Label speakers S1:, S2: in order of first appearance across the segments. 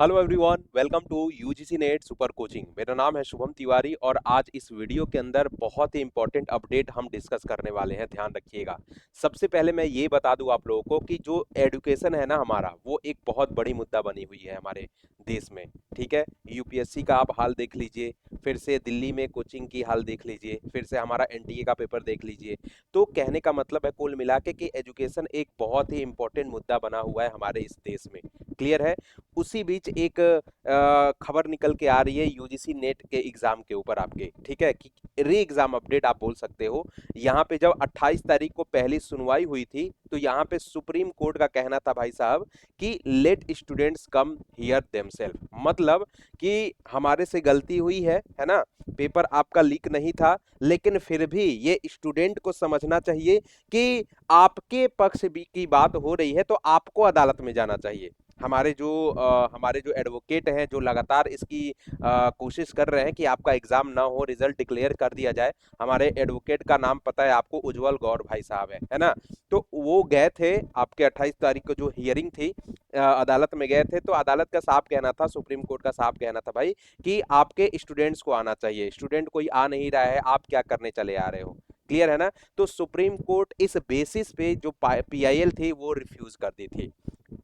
S1: Hello everyone, welcome to UGC NET super coaching. मेरा नाम है शुभम तिवारी और आज इस वीडियो के अंदर बहुत ही इंपॉर्टेंट अपडेट हम डिस्कस करने वाले हैं। ध्यान रखिएगा। सबसे पहले मैं ये बता दूं आप लोगों को कि जो एजुकेशन है ना हमारा, वो एक बहुत बड़ी मुद्दा बनी हुई है हमारे देश में। ठीक है, यूपीएससी का आप हाल देख लीजिए, फिर से दिल्ली में कोचिंग की हाल देख लीजिए, फिर से हमारा एनटीए का पेपर देख लीजिए। तो कहने का मतलब है कुल मिला के कि एजुकेशन एक बहुत ही इंपॉर्टेंट मुद्दा बना हुआ है हमारे इस देश में। क्लियर है। उसी बीच एक खबर निकल के आ रही है यूजीसी नेट के एग्जाम के ऊपर आपके, ठीक है, कि री एग्जाम अपडेट आप बोल सकते हो। यहाँ पे जब 28 तारीख को पहली सुनवाई हुई थी तो यहाँ पे सुप्रीम कोर्ट का कहना था भाई साहब कि let students come here themselves. मतलब कि हमारे से गलती हुई है ना, पेपर आपका लीक नहीं था, लेकिन फिर भी ये स्टूडेंट को समझना चाहिए कि आपके पक्ष की बात हो रही है तो आपको अदालत में जाना चाहिए। हमारे जो एडवोकेट हैं, जो लगातार इसकी कोशिश कर रहे हैं कि आपका एग्जाम ना हो, रिजल्ट डिक्लेयर कर दिया जाए। हमारे एडवोकेट का नाम पता है आपको, उज्जवल गौर भाई साहब है ना। तो वो गए थे आपके 28 तारीख को जो हियरिंग थी, अदालत में गए थे। तो अदालत का साफ कहना था, सुप्रीम कोर्ट का साफ कहना था भाई कि आपके स्टूडेंट्स को आना चाहिए। स्टूडेंट कोई आ नहीं रहा है, आप क्या करने चले आ रहे हो। क्लियर है ना। तो सुप्रीम कोर्ट इस बेसिस पे जो पीआईएल थी वो रिफ्यूज कर दी थी।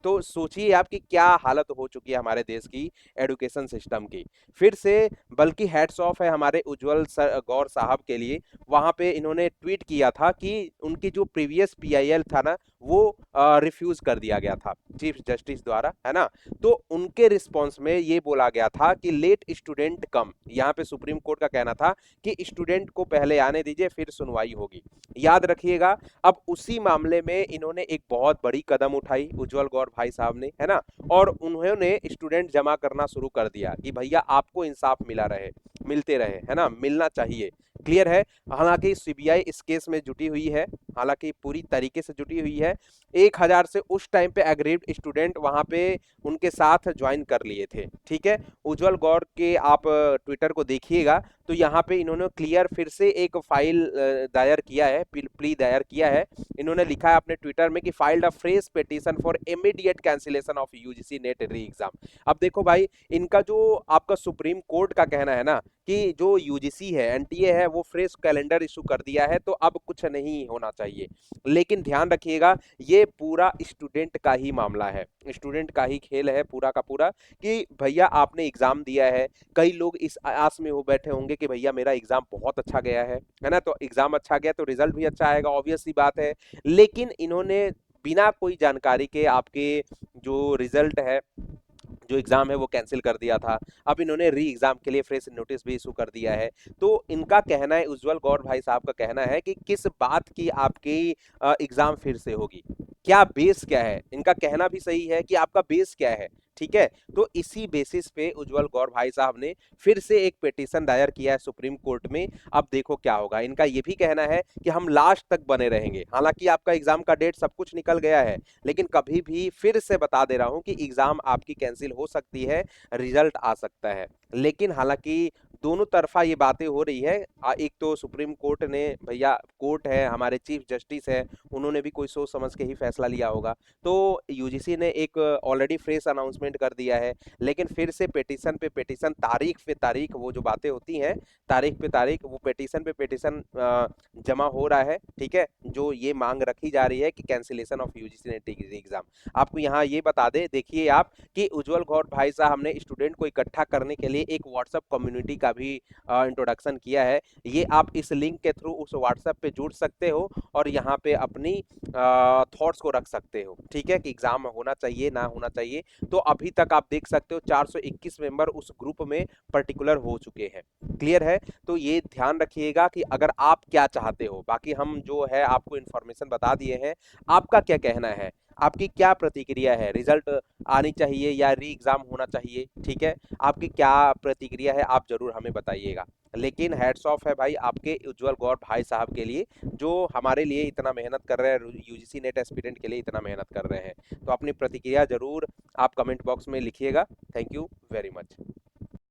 S1: तो सोचिए आपकी क्या हालत हो चुकी है हमारे देश की एजुकेशन सिस्टम की। फिर से बल्कि हैट्स ऑफ है हमारे उज्जवल गौर साहब के लिए। वहां पे इन्होंने ट्वीट किया था कि उनकी जो प्रीवियस पीआईएल था ना, वो रिफ्यूज कर दिया गया था चीफ जस्टिस द्वारा, है ना। तो उनके रिस्पॉन्स में ये बोला गया था कि लेट स्टूडेंट कम। यहाँ पे सुप्रीम कोर्ट का कहना था कि स्टूडेंट को पहले आने दीजिए, फिर सुनवाई होगी। याद रखिएगा। अब उसी मामले में इन्होंने एक बहुत बड़ी कदम उठाई उज्जवल गौर भाई साहब ने, है ना। और उन्होंने स्टूडेंट जमा करना शुरू कर दिया कि भैया आपको इंसाफ मिला रहे, मिलते रहे, है ना, मिलना चाहिए। क्लियर है। हालांकि सीबीआई इस केस में जुटी हुई है, हालांकि पूरी तरीके से जुटी हुई है। 1000 से उस टाइम पे एग्रीव्ड स्टूडेंट वहां पे उनके साथ ज्वाइन कर लिए थे। ठीक है। उज्जवल गौर के आप ट्विटर को देखिएगा तो यहाँ पे इन्होंने क्लियर फिर से एक फाइल दायर किया है, प्ली दायर किया है। इन्होंने लिखा है अपने ट्विटर में कि filed a fresh petition for immediate cancellation of UGC net री एग्जाम। अब देखो भाई, इनका जो आपका सुप्रीम कोर्ट का कहना है ना कि जो यूजीसी है, एनटीए है, वो फ्रेश कैलेंडर इशू कर दिया है तो अब कुछ नहीं होना चाहिए। लेकिन ध्यान रखिएगा, ये पूरा स्टूडेंट का ही मामला है, स्टूडेंट का ही खेल है पूरा का पूरा। कि भैया आपने एग्जाम दिया है, कई लोग इस आस में हो बैठे होंगे कि भैया मेरा एग्जाम बहुत अच्छा गया है ना। तो एग्जाम अच्छा गया तो रिजल्ट भी अच्छा आएगा, ऑब्वियस सी बात है। लेकिन इन्होंने बिना कोई जानकारी के आपके जो रिजल्ट है, जो एग्जाम है, वो कैंसिल कर दिया था। अब इन्होंने री एग्जाम के लिए फ्रेश नोटिस भी इशू कर दिया है। तो इनका कहना है, उज्जवल गौर भाई साहब का कहना है कि किस बात की आपकी एग्जाम फिर से होगी, क्या बेस क्या है। इनका कहना भी सही है कि आपका बेस क्या है। ठीक है। तो इसी बेसिस पे उज्जवल गौर भाई साहब ने फिर से एक पिटीशन दायर किया है सुप्रीम कोर्ट में। अब देखो क्या होगा। इनका ये भी कहना है कि हम लास्ट तक बने रहेंगे। हालांकि आपका एग्जाम का डेट सब कुछ निकल गया है, लेकिन कभी भी फिर से बता दे रहा हूं कि एग्जाम आपकी कैंसिल हो सकती है, रिजल्ट आ सकता है। लेकिन हालांकि दोनों तरफा ये बातें हो रही है। एक तो सुप्रीम कोर्ट ने, भैया कोर्ट है, हमारे चीफ जस्टिस है, उन्होंने भी कोई सोच समझ के ही फैसला लिया होगा। तो यूजीसी ने एक ऑलरेडी फ्रेश अनाउंसमेंट कर दिया है। लेकिन फिर से पिटीशन पे पिटीशन, तारीख पे तारीख, वो जो बातें होती हैं तारीख पे तारीख, वो पिटीशन पे पिटीशन जमा हो रहा है। ठीक है। जो ये मांग रखी जा रही है कि cancellation of UGC net exam. आपको यहाँ ये बता दे, देखिए आप, कि उज्जवल गौर भाई साहब ने स्टूडेंट को इकट्ठा करने के लिए एक व्हाट्सएप कम्युनिटी का भी इंट्रोडक्शन किया है। ये आप इस लिंक के थ्रू उस व्हाट्सएप पे जुड़ सकते हो और यहाँ पे अपनी थॉट्स को रख सकते हो। ठीक है, कि एग्जाम होना चाहिए ना होना चाहिए। तो अभी तक आप देख सकते हो 421 मेंबर उस ग्रुप में पर्टिकुलर हो चुके हैं। क्लियर है। तो ये ध्यान रखिएगा कि अगर आप क्या चाहते हो, बाकी हम जो है आपको इन्फॉर्मेशन बता दिए हैं। आपका क्या कहना है, आपकी क्या प्रतिक्रिया है, रिजल्ट आनी चाहिए या री एग्जाम होना चाहिए। ठीक है। आपकी क्या प्रतिक्रिया है, आप जरूर हमें बताइएगा। लेकिन हैट्स ऑफ है भाई आपके उज्जवल गौर भाई साहब के लिए, जो हमारे लिए इतना मेहनत कर रहे हैं, यूजीसी नेट एस्पिरेंट के लिए इतना मेहनत कर रहे हैं। तो अपनी प्रतिक्रिया जरूर आप कमेंट बॉक्स में लिखिएगा। Thank you very much.